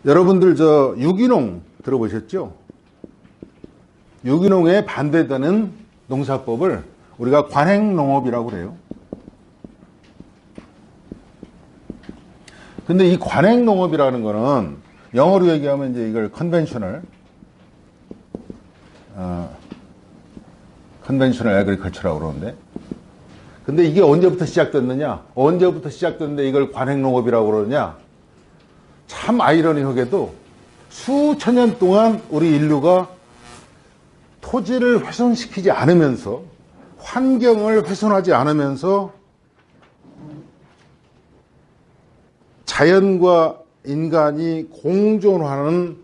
여러분들 저 유기농 들어보셨죠? 유기농에 반대되는 농사법을 우리가 관행농업이라고 그래요. 근데 이 관행농업이라는 거는 영어로 얘기하면 이제 이걸 컨벤셔널 애그리컬처라고 그러는데, 근데 이게 언제부터 시작됐느냐? 언제부터 시작됐는데 이걸 관행농업이라고 그러느냐? 참 아이러니하게도 수천 년 동안 우리 인류가 토지를 훼손시키지 않으면서, 환경을 훼손하지 않으면서 자연과 인간이 공존하는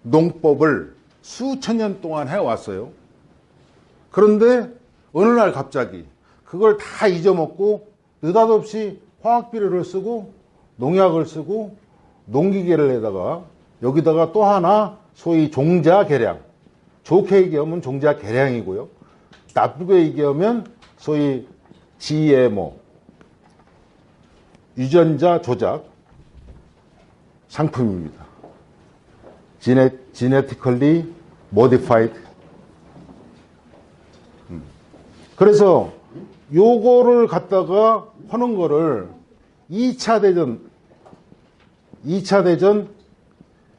농법을 수천 년 동안 해왔어요. 그런데 어느 날 갑자기 그걸 다 잊어먹고 느닷없이 화학비료를 쓰고 농약을 쓰고 농기계를 내다가 여기다가 또 하나 소위 종자 개량, 좋게 얘기하면 종자 개량이고요, 나쁘게 얘기하면 소위 GMO, 유전자 조작 상품입니다. Genetically Modified. 그래서 요거를 갖다가 하는 거를 2차 대전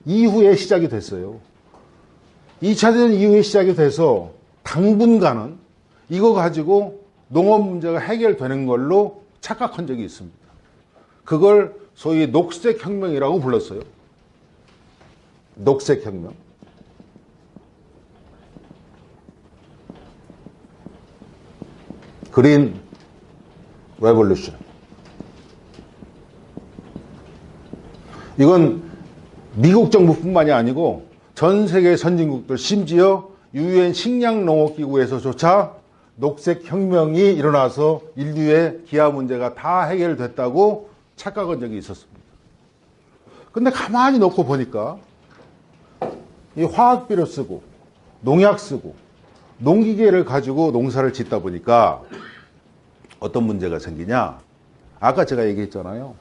이후에 시작이 됐어요. 2차 대전 이후에 시작이 돼서 당분간은 이거 가지고 농업 문제가 해결되는 걸로 착각한 적이 있습니다. 그걸 소위 녹색혁명이라고 불렀어요. 녹색혁명. 그린 레볼루션. 이건 미국 정부뿐만이 아니고 전 세계 선진국들, 심지어 UN 식량농업기구에서조차 녹색혁명이 일어나서 인류의 기아 문제가 다 해결됐다고 착각한 적이 있었습니다. 근데 가만히 놓고 보니까 이 화학비료 쓰고 농약 쓰고 농기계를 가지고 농사를 짓다 보니까 어떤 문제가 생기냐? 아까 제가 얘기했잖아요.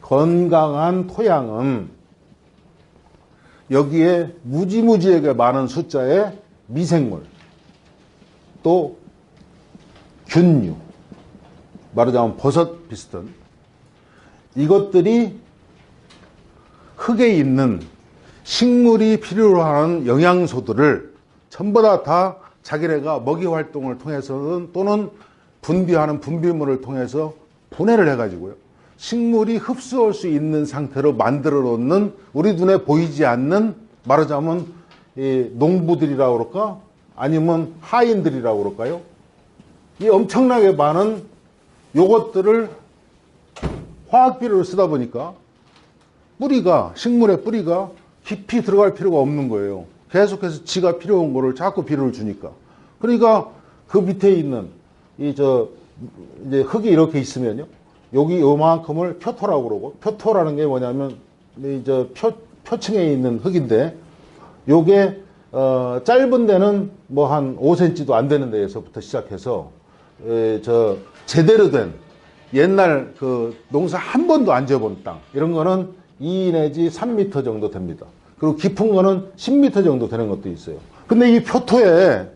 건강한 토양은 여기에 무지무지하게 많은 숫자의 미생물, 또 균류, 말하자면 버섯 비슷한 이것들이 흙에 있는 식물이 필요로 하는 영양소들을 전부 다 자기네가 먹이 활동을 통해서는 또는 분비하는 분비물을 통해서 분해를 해가지고요, 식물이 흡수할 수 있는 상태로 만들어 놓는, 우리 눈에 보이지 않는, 말하자면 이 농부들이라고 그럴까? 아니면 하인들이라고 그럴까요? 이 엄청나게 많은 요것들을 화학비료를 쓰다 보니까 뿌리가, 식물의 뿌리가 깊이 들어갈 필요가 없는 거예요. 계속해서 지가 필요한 거를 자꾸 비료를 주니까. 그러니까 그 밑에 있는 이제 흙이 이렇게 있으면요, 여기 요만큼을 표토라고 그러고, 표토라는 게 뭐냐면 표층에 있는 흙인데, 요게 짧은 데는 뭐 한 5cm도 안 되는 데에서부터 시작해서 제대로 된 옛날 그 농사 한 번도 안 지어본 땅, 이런 거는 2 내지 3m 정도 됩니다. 그리고 깊은 거는 10m 정도 되는 것도 있어요. 근데 이 표토에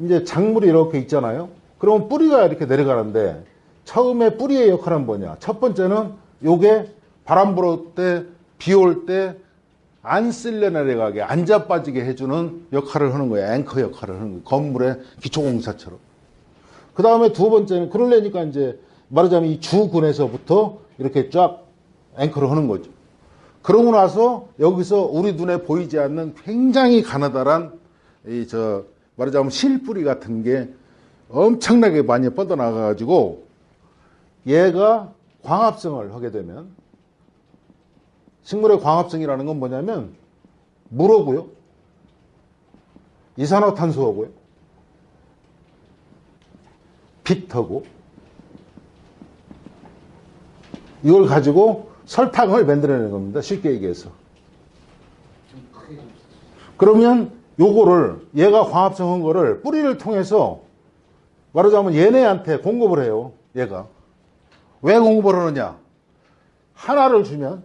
이제 작물이 이렇게 있잖아요. 그러면 뿌리가 이렇게 내려가는데, 처음에 뿌리의 역할은 뭐냐? 첫 번째는 요게 바람 불을 때, 비 올 때 안 쓸려 내려가게, 안 자빠지게 해주는 역할을 하는 거예요. 앵커 역할을 하는 거예요. 건물의 기초공사처럼. 그 다음에 두 번째는, 그러려니까 이제 말하자면 이 주근에서부터 이렇게 쫙 앵커를 하는 거죠. 그러고 나서 여기서 우리 눈에 보이지 않는 굉장히 가느다란 말하자면 실뿌리 같은 게 엄청나게 많이 뻗어나가가지고, 얘가 광합성을 하게 되면, 식물의 광합성이라는 건 뭐냐면 물하고요, 이산화탄소하고요, 빛하고, 이걸 가지고 설탕을 만들어내는 겁니다. 쉽게 얘기해서. 그러면 요거를, 얘가 광합성한 거를 뿌리를 통해서 말하자면 얘네한테 공급을 해요. 얘가 왜 공급을 하느냐? 하나를 주면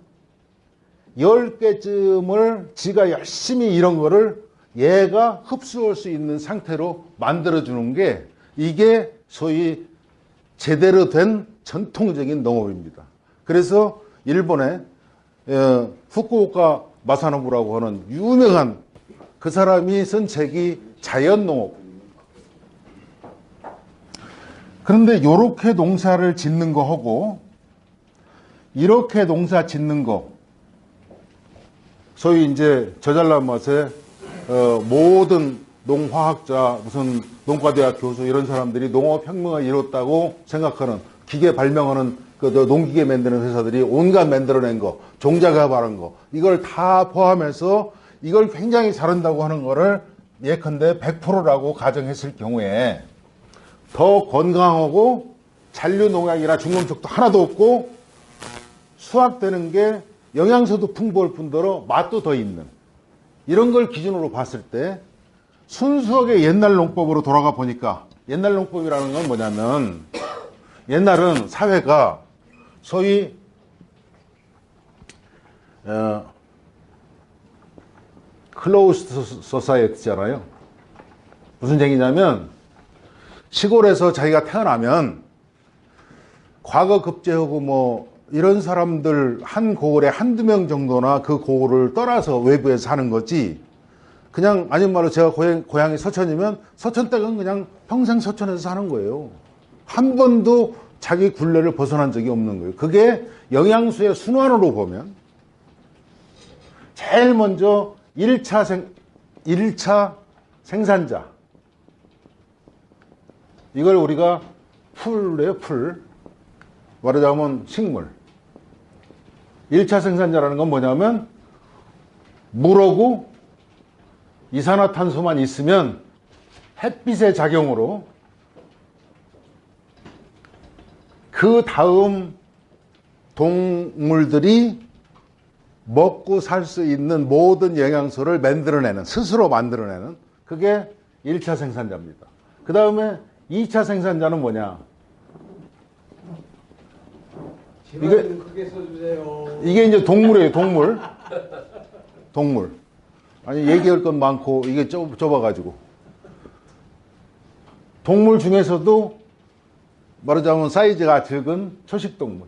10개쯤을 지가 열심히 이런 거를 얘가 흡수할 수 있는 상태로 만들어주는 게 이게 소위 제대로 된 전통적인 농업입니다. 그래서 일본의 후쿠오카 마사노부라고 하는 유명한 그 사람이 쓴 책이 자연농업. 그런데 이렇게 농사를 짓는 거 하고 이렇게 농사 짓는 거 소위 이제 저잘난 맛에 모든 농화학자 무슨 농과대학 교수 이런 사람들이 농업혁명을 이뤘다고 생각하는 기계 발명하는 그 농기계 만드는 회사들이 온갖 만들어낸 거 종자가 바른 거 이걸 다 포함해서 이걸 굉장히 잘한다고 하는 거를 예컨대 100%라고 가정했을 경우에 더 건강하고 잔류농약이나 중금속도 하나도 없고 수확되는 게 영양소도 풍부할 뿐더러 맛도 더 있는 이런 걸 기준으로 봤을 때 순수하게 옛날 농법으로 돌아가 보니까 옛날 농법이라는 건 뭐냐면 옛날은 사회가 소위 클로우스드 소사이어티잖아요. 무슨 얘기냐면 시골에서 자기가 태어나면 과거 급제하고 뭐 이런 사람들 한 고을에 한두 명 정도나 그 고을을 떠나서 외부에 사는 거지 그냥 아닌 말로 제가 고향이 서천이면 서천댁은 그냥 평생 서천에서 사는 거예요. 한 번도 자기 굴레를 벗어난 적이 없는 거예요. 그게 영양소의 순환으로 보면 제일 먼저 1차 생산자 이걸 우리가 풀이에요. 풀 말하자면 식물 1차 생산자라는 건 뭐냐면 물하고 이산화탄소만 있으면 햇빛의 작용으로 그 다음 동물들이 먹고 살 수 있는 모든 영양소를 만들어내는 스스로 만들어내는 그게 1차 생산자입니다. 그 다음에 2차 생산자는 뭐냐 크게 써주세요. 이게 이제 동물이에요. 동물 아니 얘기할 건 많고 이게 좁아가지고 동물 중에서도 말하자면 사이즈가 적은 초식동물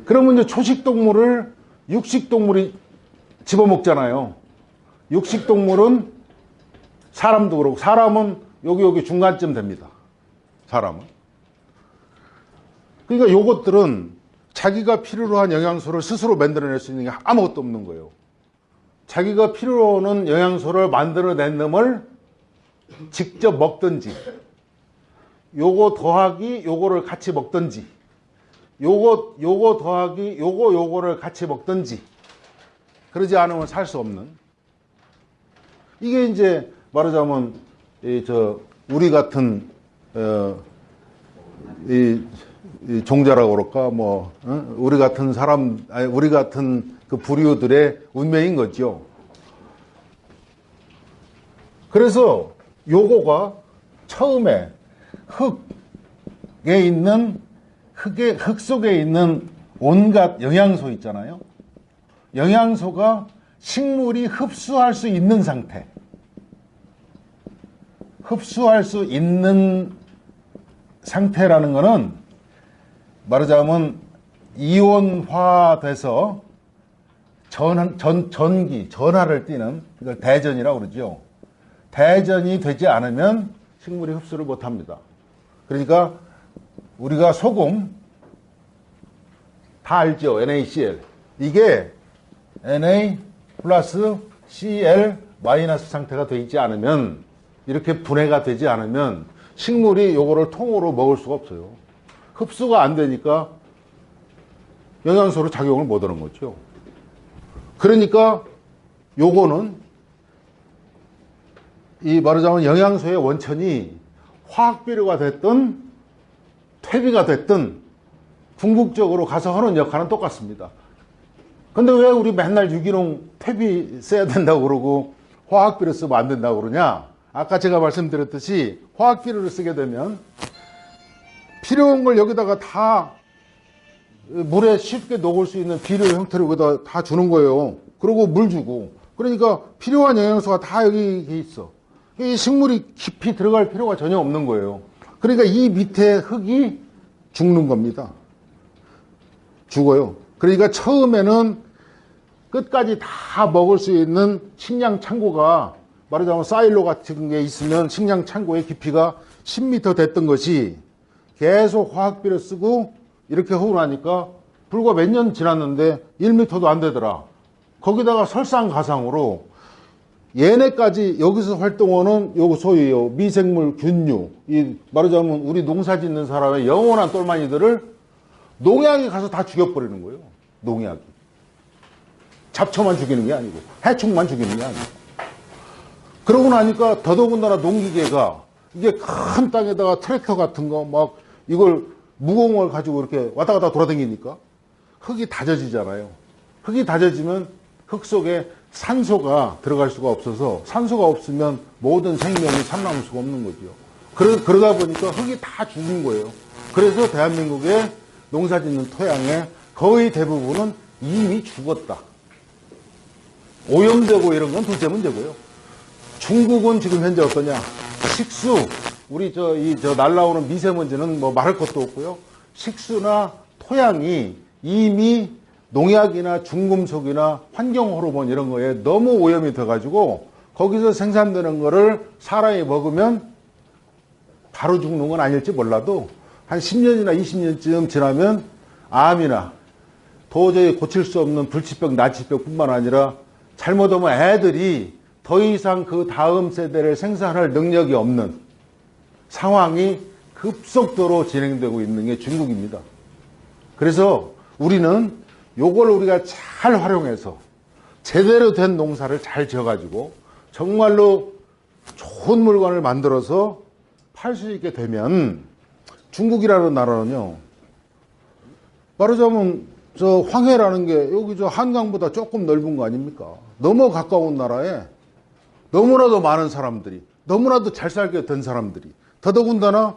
그러면 이제 초식동물을 육식동물이 집어먹잖아요. 육식동물은 사람도 그렇고 사람은 여기 중간쯤 됩니다. 사람은 그러니까 요것들은 자기가 필요로 한 영양소를 스스로 만들어낼 수 있는 게 아무것도 없는 거예요. 자기가 필요로 하는 영양소를 만들어낸 놈을 직접 먹든지 요거 더하기 요거를 같이 먹든지 요거 더하기 요거를 같이 먹든지 그러지 않으면 살 수 없는 이게 이제 말하자면 우리 같은 이 종자라고 그럴까 뭐 우리 같은 사람 우리 같은 그 부류들의 운명인 거죠. 그래서 요거가 처음에 흙에 있는 흙 속에 있는 온갖 영양소 있잖아요. 영양소가 식물이 흡수할 수 있는 상태. 흡수할 수 있는 상태라는 거는 말하자면 이온화돼서 전하를 띠는 이걸 대전이라고 그러죠. 대전이 되지 않으면 식물이 흡수를 못합니다. 그러니까 우리가 소금 다 알죠. NaCl 이게 Na 플러스 Cl 마이너스 상태가 되어 있지 않으면 이렇게 분해가 되지 않으면 식물이 요거를 통으로 먹을 수가 없어요. 흡수가 안 되니까 영양소로 작용을 못 하는 거죠. 그러니까 요거는 이 말하자면 영양소의 원천이 화학비료가 됐든 퇴비가 됐든 궁극적으로 가서 하는 역할은 똑같습니다. 근데 왜 우리 맨날 유기농 퇴비 써야 된다고 그러고 화학비료 쓰면 안 된다고 그러냐? 아까 제가 말씀드렸듯이 화학비료를 쓰게 되면 필요한 걸 여기다가 다 물에 쉽게 녹을 수 있는 비료 형태로 여기다 다 주는 거예요. 그리고 물 주고. 그러니까 필요한 영양소가 다 여기 있어. 이 식물이 깊이 들어갈 필요가 전혀 없는 거예요. 그러니까 이 밑에 흙이 죽는 겁니다. 죽어요. 그러니까 처음에는 끝까지 다 먹을 수 있는 식량 창고가 말하자면 사일로 같은 게 있으면 식량 창고의 깊이가 10m 됐던 것이 계속 화학비료 쓰고 이렇게 하고 나니까 불과 몇 년 지났는데 1m도 안 되더라. 거기다가 설상가상으로 얘네까지 여기서 활동하는 요 소위 미생물 균류, 이 말하자면 우리 농사 짓는 사람의 영원한 똘마니들을 농약이 가서 다 죽여버리는 거예요. 농약이. 잡초만 죽이는 게 아니고 해충만 죽이는 게 아니고. 그러고 나니까 더더군다나 농기계가 이게 큰 땅에다가 트랙터 같은 거 막 이걸 무거운 걸 가지고 이렇게 왔다 갔다 돌아다니니까 흙이 다져지잖아요. 흙이 다져지면 흙 속에 산소가 들어갈 수가 없어서 산소가 없으면 모든 생명이 살아남을 수가 없는 거죠. 그러다 보니까 흙이 다 죽은 거예요. 그래서 대한민국의 농사 짓는 토양의 거의 대부분은 이미 죽었다. 오염되고 이런 건 둘째 문제고요. 중국은 지금 현재 어떠냐? 식수, 우리 날라오는 미세먼지는 뭐 말할 것도 없고요. 식수나 토양이 이미 농약이나 중금속이나 환경 호르몬 이런 거에 너무 오염이 돼가지고 거기서 생산되는 거를 사람이 먹으면 바로 죽는 건 아닐지 몰라도 한 10년이나 20년쯤 지나면 암이나 도저히 고칠 수 없는 불치병, 나치병뿐만 아니라 잘못하면 애들이 더 이상 그 다음 세대를 생산할 능력이 없는 상황이 급속도로 진행되고 있는 게 중국입니다. 그래서 우리는 요걸 우리가 잘 활용해서 제대로 된 농사를 잘 지어가지고 정말로 좋은 물건을 만들어서 팔 수 있게 되면 중국이라는 나라는요, 말하자면 저 황해라는 게 여기 저 한강보다 조금 넓은 거 아닙니까? 너무 가까운 나라에 너무나도 많은 사람들이, 너무나도 잘 살게 된 사람들이, 더더군다나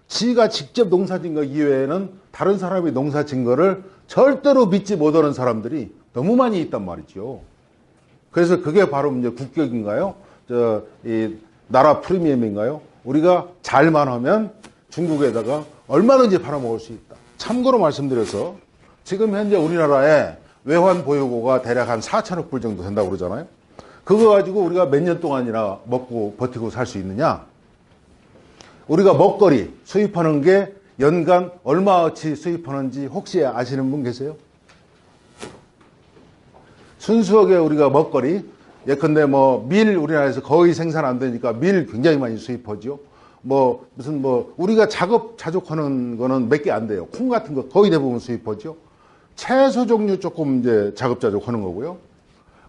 지가 직접 농사진 거 이외에는 다른 사람이 농사진 거를 절대로 믿지 못하는 사람들이 너무 많이 있단 말이죠. 그래서 그게 바로 이제 국격인가요? 이 나라 프리미엄인가요? 우리가 잘만 하면 중국에다가 얼마든지 팔아먹을 수 있다. 참고로 말씀드려서 지금 현재 우리나라에 외환 보유고가 대략 한 4천억 불 정도 된다고 그러잖아요. 그거 가지고 우리가 몇 년 동안이나 먹고 버티고 살 수 있느냐? 우리가 먹거리 수입하는 게 연간 얼마어치 수입하는지 혹시 아시는 분 계세요? 순수하게 우리가 먹거리, 예컨대 뭐 밀 우리나라에서 거의 생산 안 되니까 밀 굉장히 많이 수입하죠. 우리가 자족하는 거는 몇 개 안 돼요. 콩 같은 거 거의 대부분 수입하죠. 채소 종류 조금 이제 자급자족하는 거고요.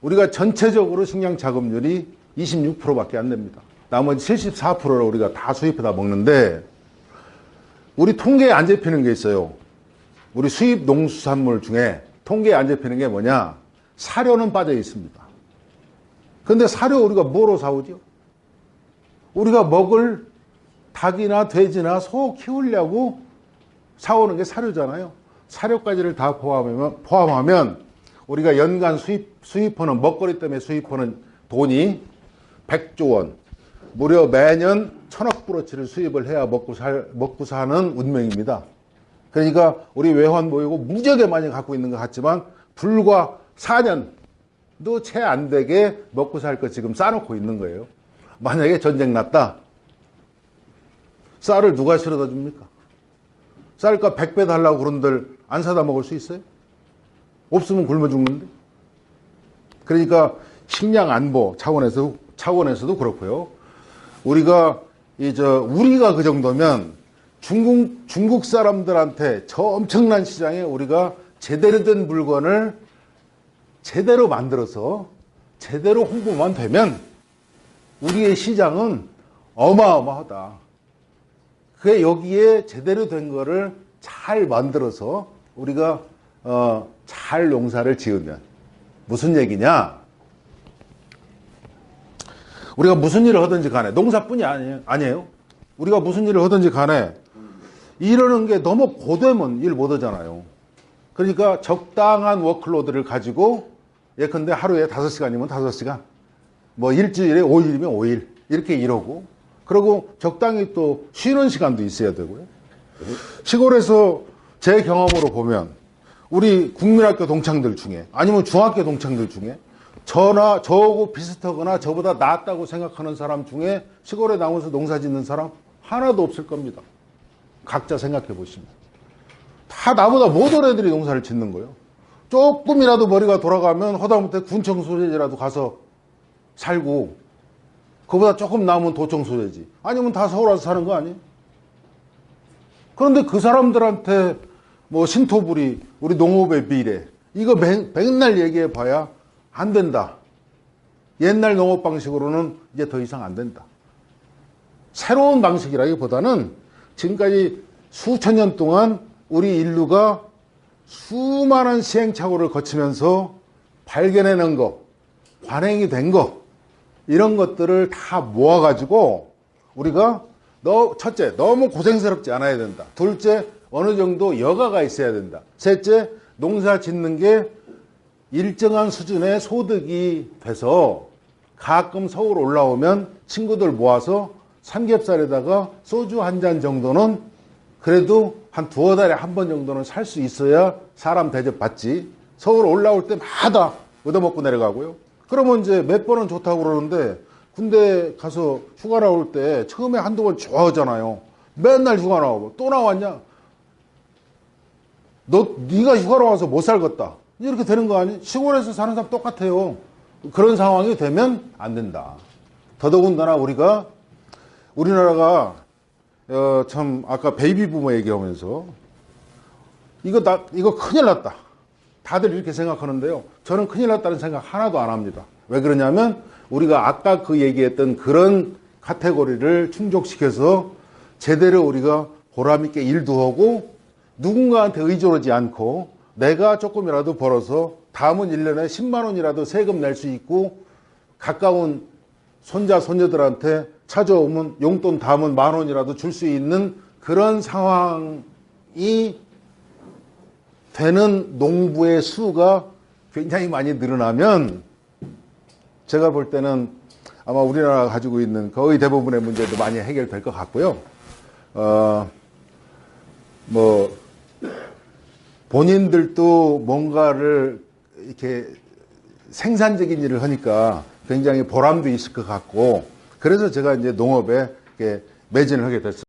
우리가 전체적으로 식량 자급률이 26%밖에 안 됩니다. 나머지 74%를 우리가 다 수입해다 먹는데, 우리 통계에 안 잡히는 게 있어요. 우리 수입 농수산물 중에 통계에 안 잡히는 게 뭐냐? 사료는 빠져 있습니다. 근데 사료 우리가 뭐로 사오죠? 우리가 먹을 닭이나 돼지나 소 키우려고 사오는 게 사료잖아요. 사료까지를 다 포함하면 우리가 연간 수입하는, 먹거리 때문에 수입하는 돈이 100조 원, 무려 매년 1000억 불어치를 수입을 해야 먹고 사는 운명입니다. 그러니까 우리 외환 보유고 무지하게 많이 갖고 있는 것 같지만 불과 4년도 채 안 되게 먹고 살 거 지금 싸놓고 있는 거예요. 만약에 전쟁 났다, 쌀을 누가 실어다 줍니까? 쌀값 100배 달라고 그런들 안 사다 먹을 수 있어요? 없으면 굶어 죽는데. 그러니까 식량 안보 차원에서도 그렇고요. 우리가 그 정도면 중국 사람들한테 저 엄청난 시장에 우리가 제대로 된 물건을 제대로 만들어서 제대로 홍보만 되면 우리의 시장은 어마어마하다. 그게 여기에 제대로 된 거를 잘 만들어서 우리가 잘 농사를 지으면 무슨 얘기냐? 우리가 무슨 일을 하든지 간에, 농사뿐이 아니에요. 우리가 무슨 일을 하든지 간에 이러는 게 너무 고되면 일 못 하잖아요. 그러니까 적당한 워크로드를 가지고 예컨대 하루에 5시간이면 5시간, 뭐 일주일에 5일이면 5일 이렇게 일하고, 그리고 적당히 또 쉬는 시간도 있어야 되고요. 시골에서 제 경험으로 보면 우리 국민학교 동창들 중에 아니면 중학교 동창들 중에 저하고 비슷하거나 저보다 낫다고 생각하는 사람 중에 시골에 나와서 농사 짓는 사람 하나도 없을 겁니다. 각자 생각해 보시면. 다 나보다 못한 애들이 농사를 짓는 거예요. 조금이라도 머리가 돌아가면 허다못해 군청 소재지라도 가서 살고, 그보다 조금 남은 도청 소재지. 아니면 다 서울 와서 사는 거 아니에요? 그런데 그 사람들한테 뭐 신토부리, 우리 농업의 미래, 이거 맨날 얘기해 봐야 안 된다. 옛날 농업 방식으로는 이제 더 이상 안 된다. 새로운 방식이라기보다는 지금까지 수천 년 동안 우리 인류가 수많은 시행착오를 거치면서 발견해낸 거, 관행이 된 거, 이런 것들을 다 모아가지고 우리가 첫째, 너무 고생스럽지 않아야 된다. 둘째, 어느 정도 여가가 있어야 된다. 셋째, 농사 짓는 게 일정한 수준의 소득이 돼서 가끔 서울 올라오면 친구들 모아서 삼겹살에다가 소주 한 잔 정도는 그래도 한 두어 달에 한 번 정도는 살 수 있어야 사람 대접 받지. 서울 올라올 때마다 얻어먹고 내려가고요. 그러면 이제 몇 번은 좋다고 그러는데 군대 가서 휴가 나올 때 처음에 한두 번 좋아하잖아요. 맨날 휴가 나오고 또 나왔냐? 네가 휴가로 와서 못 살겠다. 이렇게 되는 거 아니? 시골에서 사는 사람 똑같아요. 그런 상황이 되면 안 된다. 더더군다나 우리나라가 참 아까 베이비 부모 얘기하면서 이거 큰일 났다. 다들 이렇게 생각하는데요. 저는 큰일 났다는 생각 하나도 안 합니다. 왜 그러냐면 우리가 아까 그 얘기했던 그런 카테고리를 충족시켜서 제대로 우리가 보람있게 일도 하고 누군가한테 의존하지 않고 내가 조금이라도 벌어서 다음은 1년에 10만 원이라도 세금 낼 수 있고 가까운 손자, 손녀들한테 찾아오면 용돈 다음은 10,000원이라도 줄 수 있는 그런 상황이 되는 농부의 수가 굉장히 많이 늘어나면 제가 볼 때는 아마 우리나라가 가지고 있는 거의 대부분의 문제도 많이 해결될 것 같고요. 본인들도 뭔가를 이렇게 생산적인 일을 하니까 굉장히 보람도 있을 것 같고, 그래서 제가 이제 농업에 매진을 하게 됐습니다.